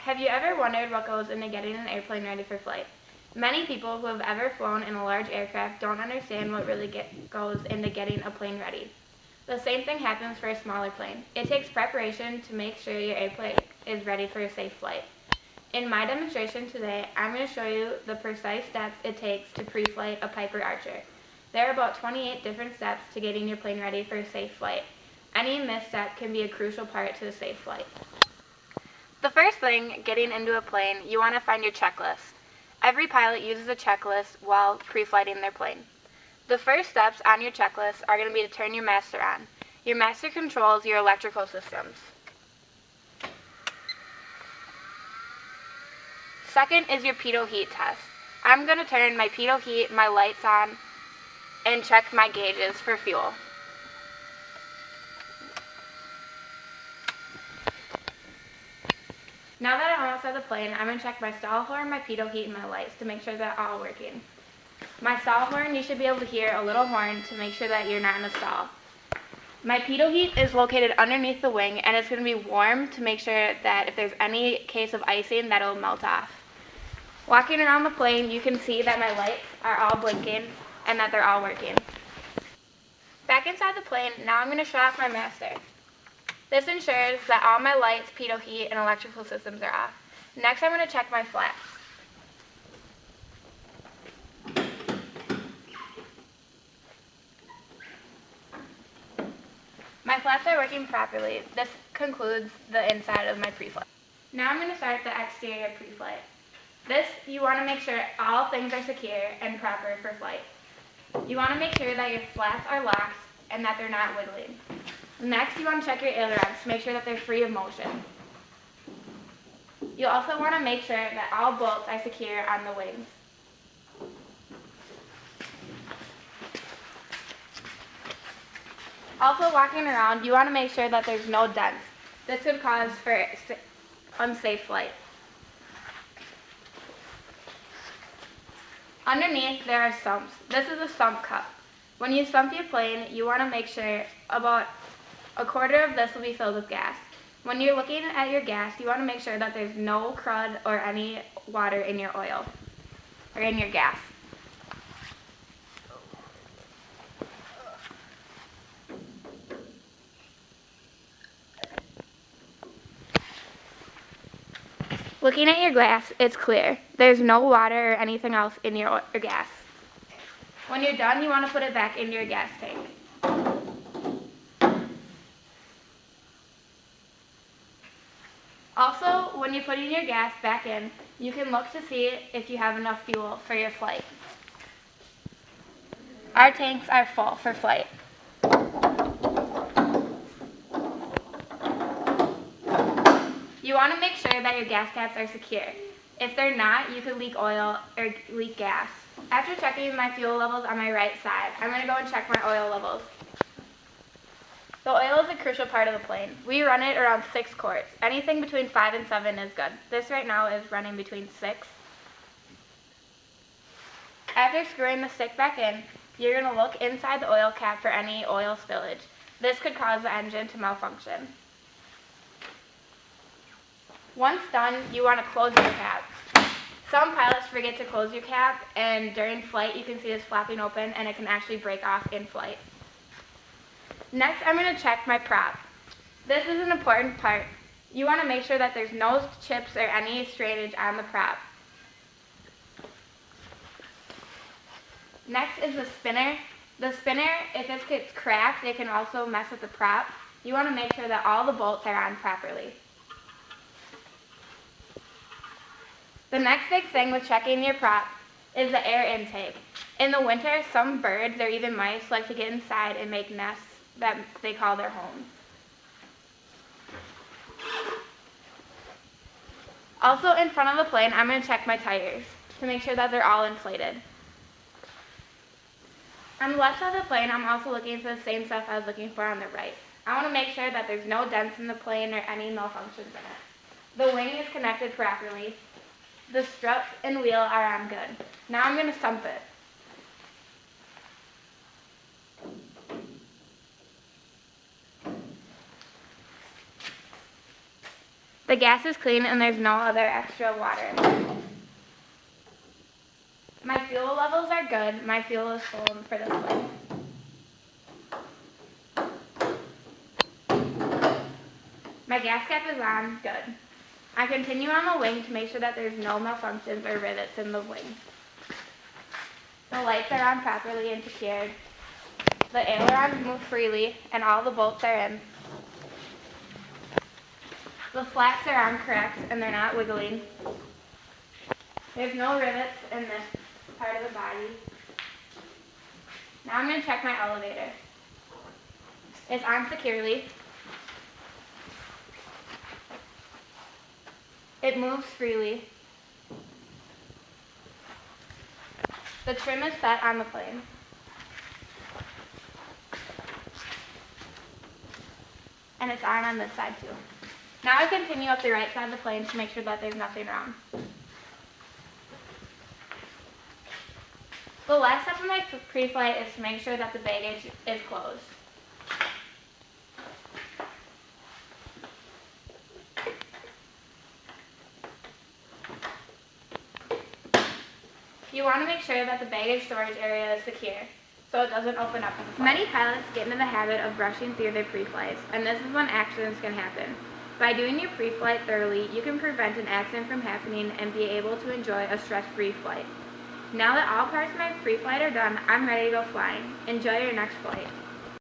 Have you ever wondered what goes into getting an airplane ready for flight? Many people who have ever flown in a large aircraft don't understand what really goes into getting a plane ready. The same thing happens for a smaller plane. It takes preparation to make sure your airplane is ready for a safe flight. In my demonstration today, I'm going to show you the precise steps it takes to pre-flight a Piper Archer. There are about 28 different steps to getting your plane ready for a safe flight. Any misstep can be a crucial part to a safe flight. The first thing, getting into a plane, you want to find your checklist. Every pilot uses a checklist while pre-flighting their plane. The first steps on your checklist are going to be to turn your master on. Your master controls your electrical systems. Second is your pitot heat test. I'm going to turn my pitot heat, my lights on, and check my gauges for fuel. Now that I'm outside the plane, I'm going to check my stall horn, my pitot heat, and my lights to make sure that all working. My stall horn, you should be able to hear a little horn to make sure that you're not in a stall. My pitot heat is located underneath the wing, and it's going to be warm to make sure that if there's any case of icing, that it'll melt off. Walking around the plane, you can see that my lights are all blinking and that they're all working. Back inside the plane, now I'm going to shut off my master. This ensures that all my lights, pitot heat, and electrical systems are off. Next, I'm going to check my flaps. My flaps are working properly. This concludes the inside of my pre-flight. Now I'm going to start the exterior pre-flight. This, you want to make sure all things are secure and proper for flight. You want to make sure that your flaps are locked and that they're not wiggling. Next, you want to check your ailerons to make sure that they're free of motion. You also want to make sure that all bolts are secure on the wings. Also, walking around, you want to make sure that there's no dents. This could cause for unsafe flight. Underneath, there are sumps. This is a sump cup. When you sump your plane, you want to make sure about a quarter of this will be filled with gas. When you're looking at your gas, you want to make sure that there's no crud or any water in your oil or in your gas. Looking at your glass, it's clear. There's no water or anything else in your gas. When you're done, you want to put it back into your gas tank. Also, when you're putting your gas back in, you can look to see if you have enough fuel for your flight. Our tanks are full for flight. You want to make sure that your gas caps are secure. If they're not, you could leak oil or leak gas. After checking my fuel levels on my right side, I'm going to go and check my oil levels. The oil is a crucial part of the plane. We run it around 6 quarts. Anything between 5 and 7 is good. This right now is running between 6. After screwing the stick back in, you're going to look inside the oil cap for any oil spillage. This could cause the engine to malfunction. Once done, you want to close your cap. Some pilots forget to close your cap, and during flight you can see this flapping open and it can actually break off in flight. Next, I'm going to check my prop. This is an important part. You want to make sure that there's no chips or any strainage on the prop. Next is the spinner. The spinner, if it gets cracked, it can also mess with the prop. You want to make sure that all the bolts are on properly. The next big thing with checking your prop is the air intake. In the winter, some birds or even mice like to get inside and make nests that they call their homes. Also, in front of the plane, I'm going to check my tires to make sure that they're all inflated. On the left side of the plane, I'm also looking for the same stuff I was looking for on the right. I want to make sure that there's no dents in the plane or any malfunctions in it. The wing is connected properly. The struts and wheel are on good. Now I'm going to sump it. The gas is clean and there's no other extra water in there. My fuel levels are good. My fuel is full for this flight. My gas cap is on, good. I continue on the wing to make sure that there's no malfunctions or rivets in the wing. The lights are on properly and secured. The ailerons move freely and all the bolts are in. The flaps are on correct and they're not wiggling. There's no rivets in this part of the body. Now I'm going to check my elevator. It's on securely. It moves freely. The trim is set on the plane. And it's on this side too. Now I continue up the right side of the plane to make sure that there's nothing wrong. The last step of my pre-flight is to make sure that the baggage is closed. You want to make sure that the baggage storage area is secure, so it doesn't open up in the flight. Many pilots get into the habit of rushing through their pre-flights, and this is when accidents can happen. By doing your pre-flight thoroughly, you can prevent an accident from happening and be able to enjoy a stress-free flight. Now that all parts of my pre-flight are done, I'm ready to go flying. Enjoy your next flight.